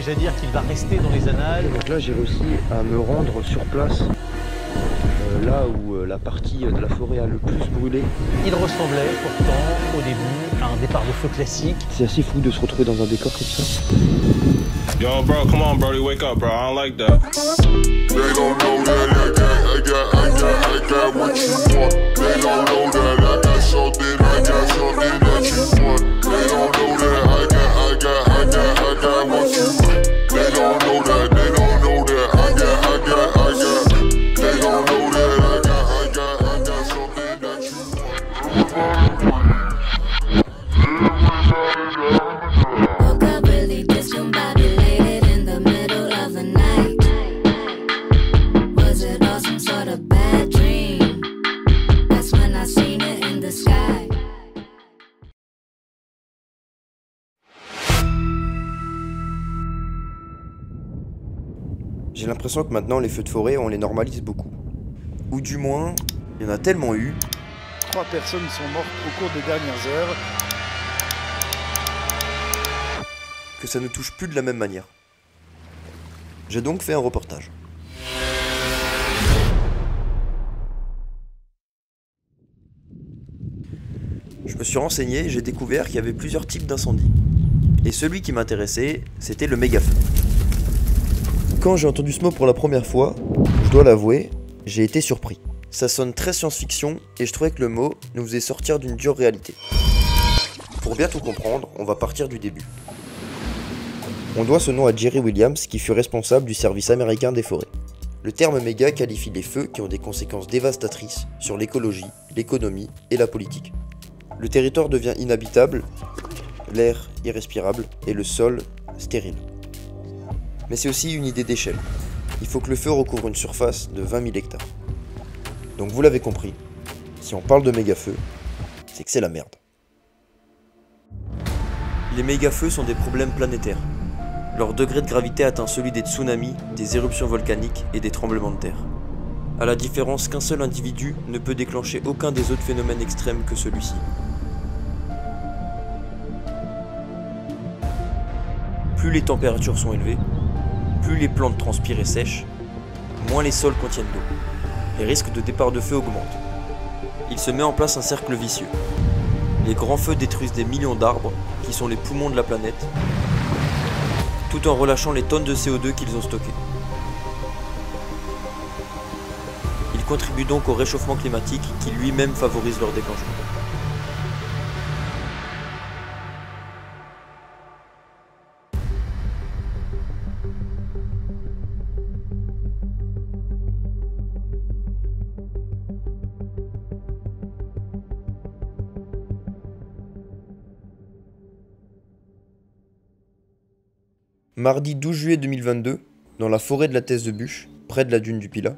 déjà dire qu'il va rester dans les annales. Et donc là, j'ai réussi à me rendre sur place, là où la partie de la forêt a le plus brûlé. Il ressemblait pourtant au début à un départ de feu classique. C'est assez fou de se retrouver dans un décor comme ça. Yo, bro, come on, Brody, wake up, bro. I don't like that. They don't know that I got what you want. They don't know that I got something that you want. They don't know that I got what you want. They don't know that, they don't know that I got. They don't know that I got something that you want. Woke up really discombobulated in the middle of the night. Was it all some sort of bad dream? That's when I seen it in the sky. J'ai l'impression que maintenant les feux de forêt on les normalise beaucoup. Ou du moins, il y en a tellement eu. 3 personnes sont mortes au cours des dernières heures. Que ça ne touche plus de la même manière. J'ai donc fait un reportage. Je me suis renseigné et j'ai découvert qu'il y avait plusieurs types d'incendies. Et celui qui m'intéressait, c'était le méga-feu. Quand j'ai entendu ce mot pour la première fois, je dois l'avouer, j'ai été surpris. Ça sonne très science-fiction et je trouvais que le mot nous faisait sortir d'une dure réalité. Pour bien tout comprendre, on va partir du début. On doit ce nom à Jerry Williams qui fut responsable du service américain des forêts. Le terme méga qualifie les feux qui ont des conséquences dévastatrices sur l'écologie, l'économie et la politique. Le territoire devient inhabitable, l'air irrespirable et le sol stérile. Mais c'est aussi une idée d'échelle. Il faut que le feu recouvre une surface de 20 000 hectares. Donc vous l'avez compris, si on parle de méga-feux, c'est que c'est la merde. Les méga-feux sont des problèmes planétaires. Leur degré de gravité atteint celui des tsunamis, des éruptions volcaniques et des tremblements de terre. À la différence qu'un seul individu ne peut déclencher aucun des autres phénomènes extrêmes que celui-ci. Plus les températures sont élevées, plus les plantes transpirent et sèchent, moins les sols contiennent d'eau. Les risques de départ de feu augmentent. Il se met en place un cercle vicieux. Les grands feux détruisent des millions d'arbres, qui sont les poumons de la planète, tout en relâchant les tonnes de CO2 qu'ils ont stockées. Ils contribuent donc au réchauffement climatique qui lui-même favorise leur déclenchement. Mardi 12 juillet 2022, dans la forêt de la Thèse de Buch, près de la dune du Pilat,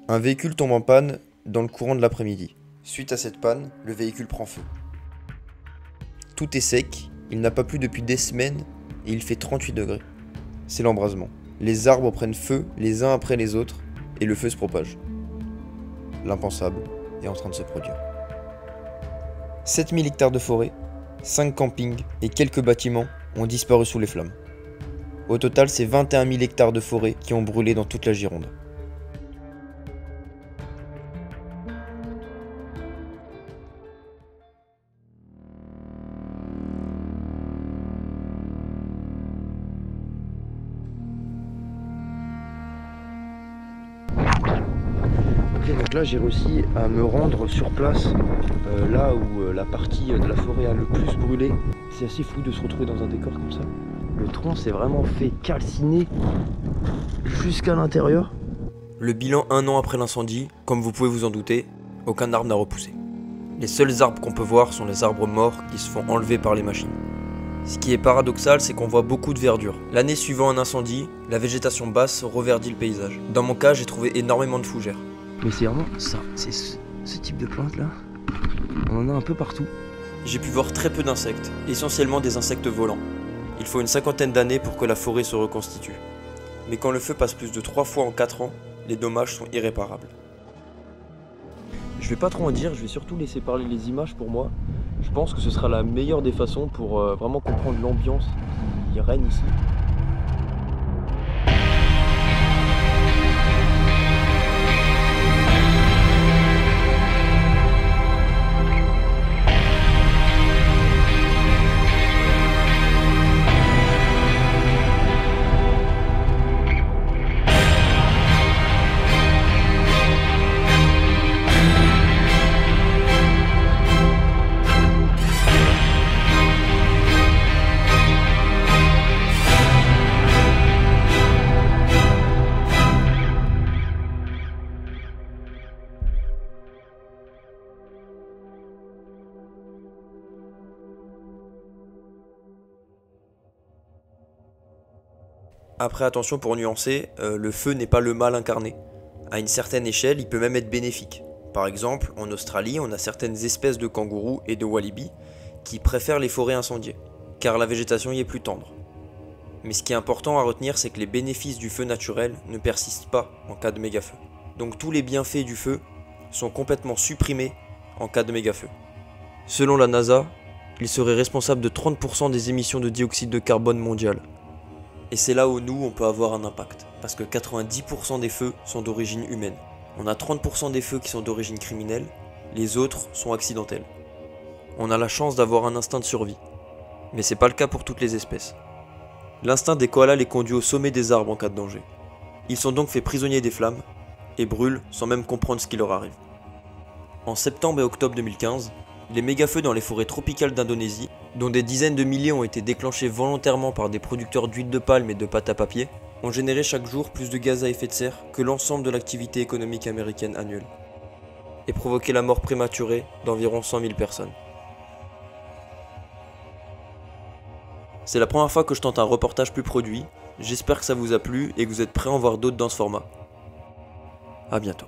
un véhicule tombe en panne dans le courant de l'après-midi. Suite à cette panne, le véhicule prend feu. Tout est sec, il n'a pas plu depuis des semaines et il fait 38 degrés. C'est l'embrasement. Les arbres prennent feu les uns après les autres et le feu se propage. L'impensable est en train de se produire. 7000 hectares de forêt, 5 campings et quelques bâtiments ont disparu sous les flammes. Au total, c'est 21 000 hectares de forêt qui ont brûlé dans toute la Gironde. Ok, donc là j'ai réussi à me rendre sur place, là où la partie de la forêt a le plus brûlé. C'est assez fou de se retrouver dans un décor comme ça. Le tronc s'est vraiment fait calciner jusqu'à l'intérieur. Le bilan 1 an après l'incendie, comme vous pouvez vous en douter, aucun arbre n'a repoussé. Les seuls arbres qu'on peut voir sont les arbres morts qui se font enlever par les machines. Ce qui est paradoxal, c'est qu'on voit beaucoup de verdure. L'année suivant un incendie, la végétation basse reverdit le paysage. Dans mon cas, j'ai trouvé énormément de fougères. Mais c'est vraiment ça, c'est ce type de plante là. On en a un peu partout. J'ai pu voir très peu d'insectes, essentiellement des insectes volants. Il faut une 50aine d'années pour que la forêt se reconstitue. Mais quand le feu passe plus de 3 fois en 4 ans, les dommages sont irréparables. Je vais pas trop en dire, je vais surtout laisser parler les images pour moi. Je pense que ce sera la meilleure des façons pour vraiment comprendre l'ambiance qui règne ici. Après attention pour nuancer, le feu n'est pas le mal incarné. À une certaine échelle, il peut même être bénéfique. Par exemple, en Australie, on a certaines espèces de kangourous et de walibi qui préfèrent les forêts incendiées, car la végétation y est plus tendre. Mais ce qui est important à retenir, c'est que les bénéfices du feu naturel ne persistent pas en cas de méga-feu. Donc tous les bienfaits du feu sont complètement supprimés en cas de méga-feu. Selon la NASA, il serait responsable de 30% des émissions de dioxyde de carbone mondiales. Et c'est là où nous, on peut avoir un impact, parce que 90% des feux sont d'origine humaine. On a 30% des feux qui sont d'origine criminelle, les autres sont accidentels. On a la chance d'avoir un instinct de survie, mais c'est pas le cas pour toutes les espèces. L'instinct des koalas les conduit au sommet des arbres en cas de danger. Ils sont donc faits prisonniers des flammes, et brûlent sans même comprendre ce qui leur arrive. En septembre et octobre 2015, les méga-feux dans les forêts tropicales d'Indonésie, dont des dizaines de milliers ont été déclenchés volontairement par des producteurs d'huile de palme et de pâte à papier, ont généré chaque jour plus de gaz à effet de serre que l'ensemble de l'activité économique américaine annuelle, et provoqué la mort prématurée d'environ 100 000 personnes. C'est la première fois que je tente un reportage plus produit, j'espère que ça vous a plu et que vous êtes prêts à en voir d'autres dans ce format. A bientôt.